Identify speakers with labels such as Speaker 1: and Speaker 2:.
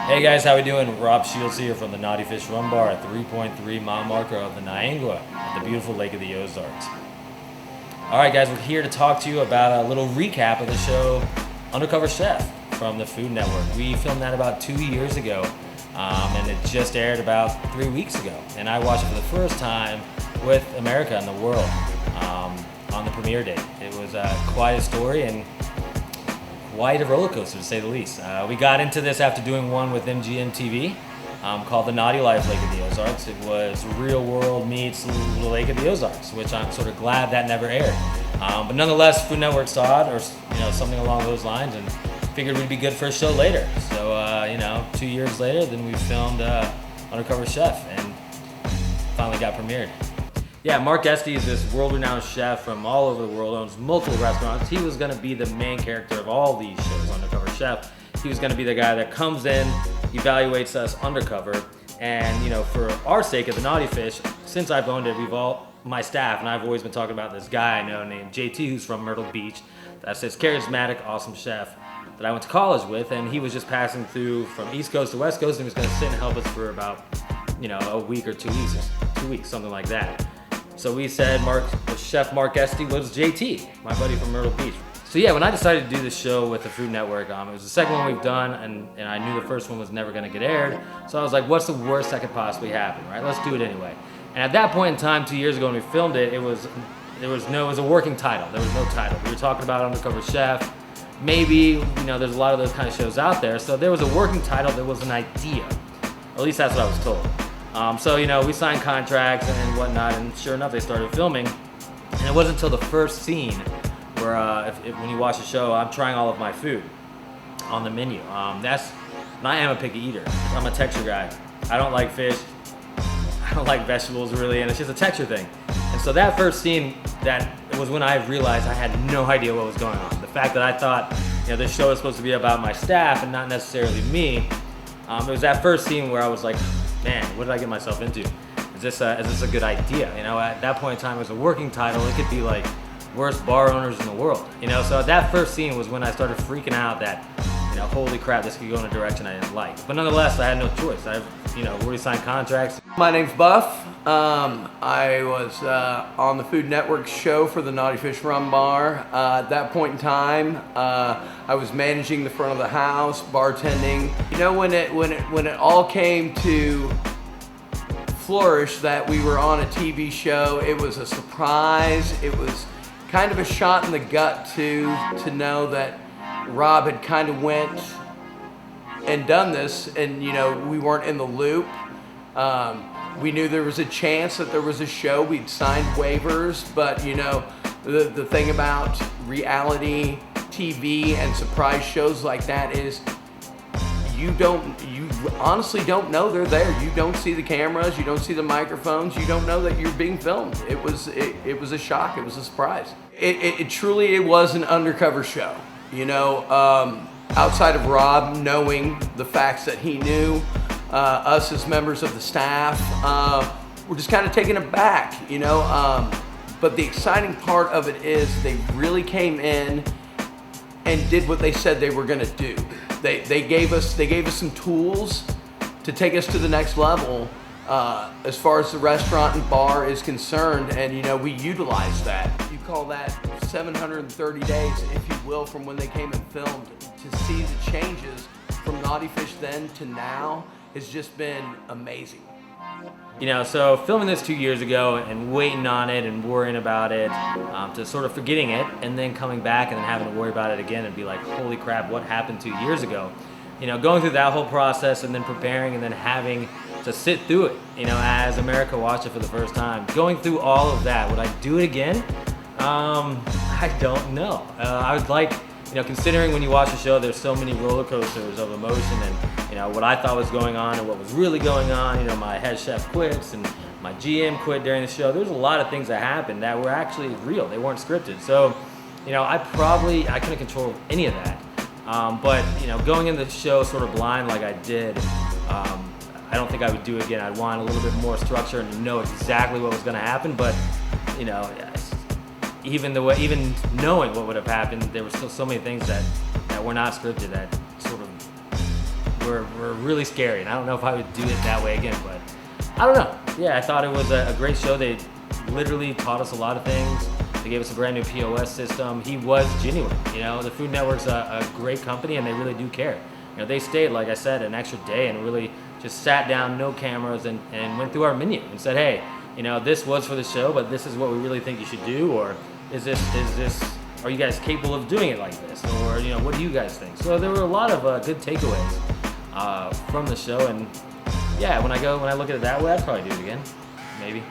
Speaker 1: Hey guys, how we doing? Rob Shields here from the Nauti-Fish Run Bar at 3.3 mile marker of the Niangua at the beautiful Lake of the Ozarks. Alright guys, we're here to talk to you about a little recap of the show Undercover Chef from the Food Network. We filmed that about 2 years ago, and it just aired about 3 weeks ago. And I watched it for the first time with America and the world on the premiere day. It was quite a story and quite a roller coaster, to say the least. We got into this after doing one with MGM TV called The Naughty Life Lake of the Ozarks. It was real world meets the Lake of the Ozarks, which I'm sort of glad that never aired. But nonetheless, Food Network saw it, or something along those lines, and figured we'd be good for a show later. So 2 years later, then we filmed Undercover Chef and finally got premiered. Yeah, Mark Esty is this world-renowned chef from all over the world, owns multiple restaurants. He was going to be the main character of all these shows, Undercover Chef. He was going to be the guy that comes in, evaluates us undercover, and for our sake at the Nauti-Fish, since I've owned it, my staff and I've always been talking about this guy I know named JT, who's from Myrtle Beach. That's this charismatic, awesome chef that I went to college with, and he was just passing through from East Coast to West Coast, and he was going to sit and help us for about a week or 2 weeks, something like that. So we said Chef Mark Esty was JT, my buddy from Myrtle Beach. So yeah, when I decided to do this show with the Food Network, it was the second one we've done, and I knew the first one was never going to get aired. So I was like, what's the worst that could possibly happen, right? Let's do it anyway. And at that point in time, 2 years ago when we filmed it, it was a working title. There was no title. We were talking about Undercover Chef. Maybe, there's a lot of those kind of shows out there. So there was a working title, there was an idea. Or at least that's what I was told. We signed contracts and whatnot, and sure enough, they started filming. And it wasn't until the first scene where, when you watch the show, I'm trying all of my food on the menu. And I am a picky eater. I'm a texture guy. I don't like fish. I don't like vegetables really, and it's just a texture thing. And so that first scene, that was when I realized I had no idea what was going on. The fact that I thought, this show is supposed to be about my staff and not necessarily me. It was that first scene where I was like, man, what did I get myself into? Is this a good idea? At that point in time, it was a working title. It could be like worst bar owners in the world. So that first scene was when I started freaking out that, holy crap, this could go in a direction I didn't like. But nonetheless, I had no choice. I've already signed contracts.
Speaker 2: My name's Buff. I was on the Food Network show for the Nauti-Fish Run Bar. At that point in time, I was managing the front of the house, bartending. When it all came to flourish that we were on a TV show, it was a surprise. It was kind of a shot in the gut to know that Rob had kind of went and done this, and we weren't in the loop. We knew there was a chance that there was a show. We'd signed waivers, but the thing about reality TV and surprise shows like that is you honestly don't know they're there. You don't see the cameras, you don't see the microphones, you don't know that you're being filmed. It was a shock, it was a surprise. It truly was an undercover show. Outside of Rob knowing the facts that he knew, us as members of the staff, we're just kind of taken aback, But the exciting part of it is they really came in and did what they said they were going to do. They gave us some tools to take us to the next level as far as the restaurant and bar is concerned, and we utilized that. You call that 730 days, if you will, from when they came and filmed. To see the changes from Nauti-Fish then to now has just been amazing.
Speaker 1: So filming this 2 years ago and waiting on it and worrying about it, to sort of forgetting it, and then coming back and then having to worry about it again and be like, holy crap, what happened 2 years ago? Going through that whole process and then preparing and then having to sit through it, as America watched it for the first time. Going through all of that, would I do it again? I don't know. I would like, considering when you watch the show, there's so many roller coasters of emotion and, what I thought was going on and what was really going on. My head chef quits and my GM quit during the show. There was a lot of things that happened that were actually real. They weren't scripted. So, I couldn't control any of that. But going into the show sort of blind like I did, I don't think I would do it again. I'd want a little bit more structure and know exactly what was going to happen. But even knowing what would have happened, there were still so many things that were not scripted that sort of were really scary. And I don't know if I would do it that way again, but I don't know. Yeah, I thought it was a great show. They literally taught us a lot of things. They gave us a brand new POS system. He was genuine. You know, the Food Network's a great company, and they really do care. You know, they stayed, like I said, an extra day and really just sat down, no cameras, and went through our menu and said, hey, you know, this was for the show, but this is what we really think you should do, or is this, are you guys capable of doing it like this? Or, you know, what do you guys think? So there were a lot of good takeaways from the show, and yeah, when I look at it that way, I'd probably do it again, maybe.